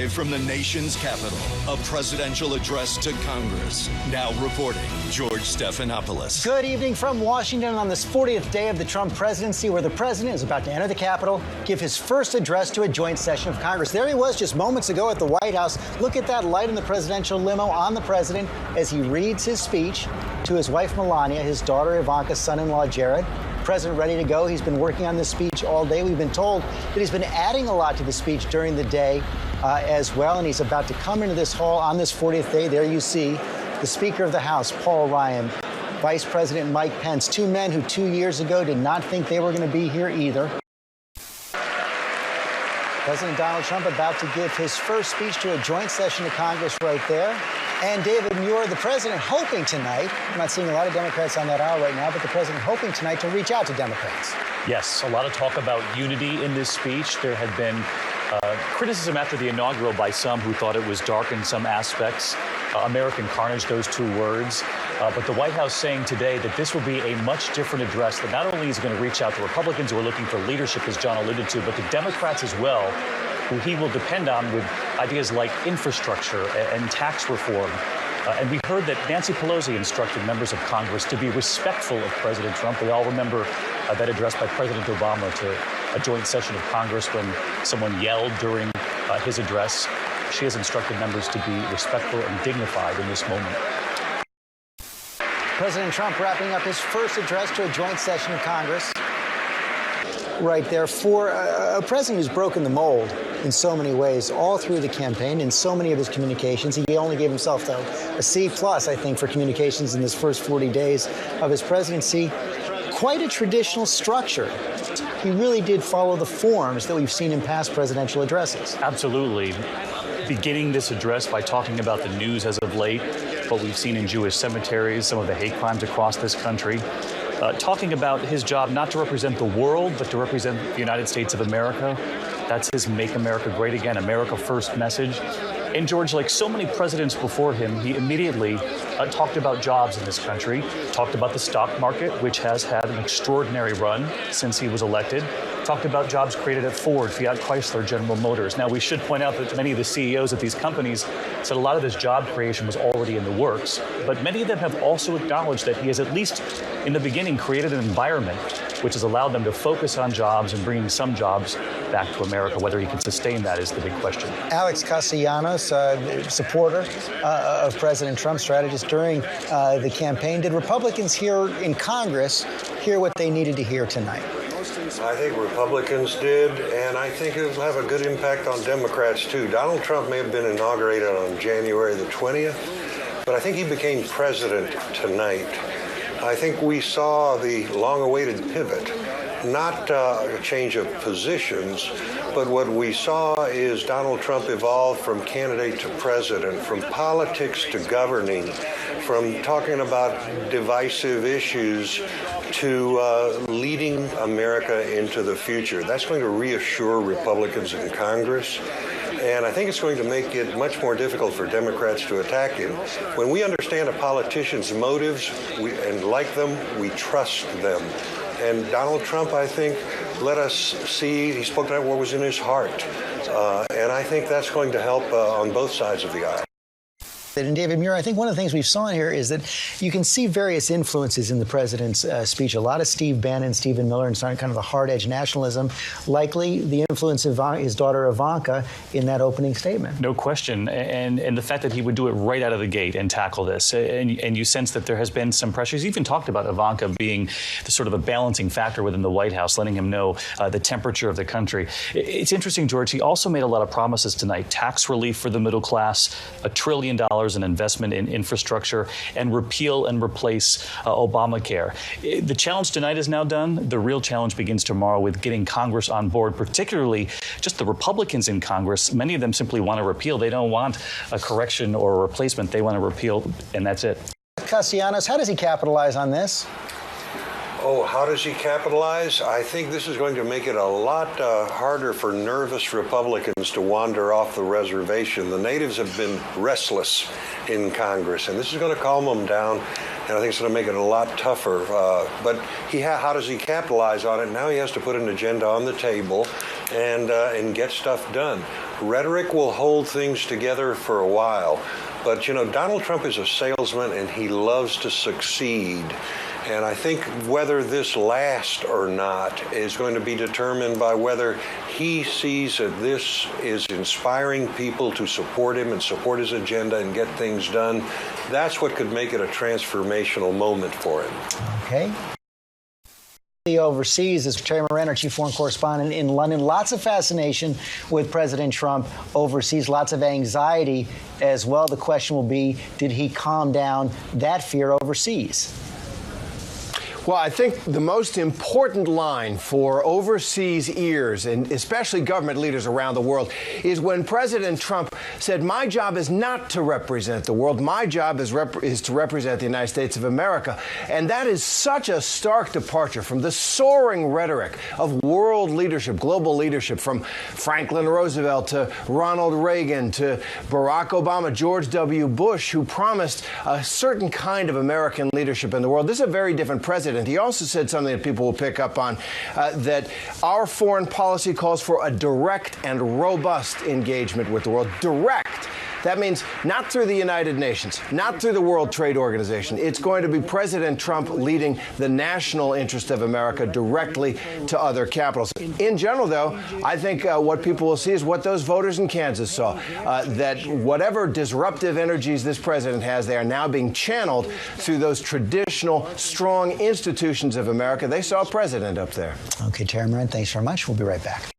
From the nation's capital, a presidential address to Congress. Now reporting, George Stephanopoulos. Good evening from Washington on this 40th day of the Trump presidency, where the president is about to enter the Capitol, give his first address to a joint session of Congress. There he was just moments ago at the White House. Look at that light in the presidential limo on the president as he reads his speech to his wife Melania, his daughter Ivanka, son-in-law Jared. President ready to go. He's been working on this speech all day. We've been told that he's been adding a lot to the speech during the day as well, and he's about to come into this hall on this 40th day. There you see the Speaker of the House, Paul Ryan, Vice President Mike Pence, two men who 2 years ago did not think they were going to be here either. President Donald Trump about to give his first speech to a joint session of Congress right there. And David Muir, the president, hoping tonight, I'm not seeing a lot of Democrats on that aisle right now, but the president hoping tonight to reach out to Democrats. Yes, a lot of talk about unity in this speech. There had been criticism after the inaugural by some who thought it was dark in some aspects. American carnage, those two words. But the White House saying today that this will be a much different address, that not only is it going to reach out to Republicans who are looking for leadership, as John alluded to, but to Democrats as well, who he will depend on with ideas like infrastructure and tax reform. And we heard that Nancy Pelosi instructed members of Congress to be respectful of President Trump. We all remember that address by President Obama to a joint session of Congress when someone yelled during his address. She has instructed members to be respectful and dignified in this moment. President Trump wrapping up his first address to a joint session of Congress. Right there, for a president who's broken the mold in so many ways, all through the campaign, in so many of his communications. He only gave himself, though, a C+, I think, for communications in this first 40 days of his presidency. Quite a traditional structure. He really did follow the forms that we've seen in past presidential addresses. Absolutely. Beginning this address by talking about the news as of late, what we've seen in Jewish cemeteries, some of the hate crimes across this country. Talking about his job not to represent the world, but to represent the United States of America. That's his Make America Great Again, America First message. And George, like so many presidents before him, he immediately talked about jobs in this country, talked about the stock market, which has had an extraordinary run since he was elected, talked about jobs created at Ford, Fiat Chrysler, General Motors. Now, we should point out that many of the CEOs of these companies said a lot of this job creation was already in the works, but many of them have also acknowledged that he has, at least in the beginning, created an environment which has allowed them to focus on jobs and bringing some jobs back to America. Whether he can sustain that is the big question. Alex Castellanos, supporter of President Trump, strategist during the campaign. Did Republicans here in Congress hear what they needed to hear tonight? I think Republicans did, and I think it will have a good impact on Democrats, too. Donald Trump may have been inaugurated on January the 20th, but I think he became president tonight. I think we saw the long-awaited pivot, not a change of positions, but what we saw is Donald Trump evolve from candidate to president, from politics to governing, from talking about divisive issues to leading America into the future. That's going to reassure Republicans in Congress. And I think it's going to make it much more difficult for Democrats to attack him. When we understand a politician's motives and like them, we trust them. And Donald Trump, I think, let us see, he spoke about what was in his heart. And I think that's going to help on both sides of the aisle. And David Muir, I think one of the things we've saw here is that you can see various influences in the president's speech. A lot of Steve Bannon, Stephen Miller, and kind of the hard-edge nationalism. Likely the influence of his daughter Ivanka in that opening statement. No question. And the fact that he would do it right out of the gate and tackle this. And you sense that there has been some pressure. He's even talked about Ivanka being the sort of a balancing factor within the White House, letting him know the temperature of the country. It's interesting, George, he also made a lot of promises tonight. Tax relief for the middle class, $1 trillion in investment in infrastructure, and repeal and replace Obamacare. The challenge tonight is now done. The real challenge begins tomorrow with getting Congress on board, particularly just the Republicans in Congress. Many of them simply want to repeal. They don't want a correction or a replacement. They want to repeal, and that's it. Castellanos, how does he capitalize on this? Oh, how does he capitalize? I think this is going to make it a lot harder for nervous Republicans to wander off the reservation. The natives have been restless in Congress, and this is going to calm them down, and I think it's going to make it a lot tougher. But how does he capitalize on it? Now he has to put an agenda on the table and get stuff done. Rhetoric will hold things together for a while. But, you know, Donald Trump is a salesman and he loves to succeed. And I think whether this lasts or not is going to be determined by whether he sees that this is inspiring people to support him and support his agenda and get things done. That's what could make it a transformational moment for him. Okay. Overseas is Terry Moran, our chief foreign correspondent in London. Lots of fascination with President Trump overseas, lots of anxiety as well. The question will be, did he calm down that fear overseas? Well, I think the most important line for overseas ears, and especially government leaders around the world, is when President Trump said, my job is not to represent the world. My job is to represent the United States of America. And that is such a stark departure from the soaring rhetoric of world leadership, global leadership, from Franklin Roosevelt to Ronald Reagan to Barack Obama, George W. Bush, who promised a certain kind of American leadership in the world. This is a very different president. He also said something that people will pick up on, that our foreign policy calls for a direct and robust engagement with the world. Direct. That means not through the United Nations, not through the World Trade Organization. It's going to be President Trump leading the national interest of America directly to other capitals. In general, though, I think what people will see is what those voters in Kansas saw, that whatever disruptive energies this president has, they are now being channeled through those traditional, strong institutions of America. They saw a president up there. Okay, Terry Moran, thanks very much. We'll be right back.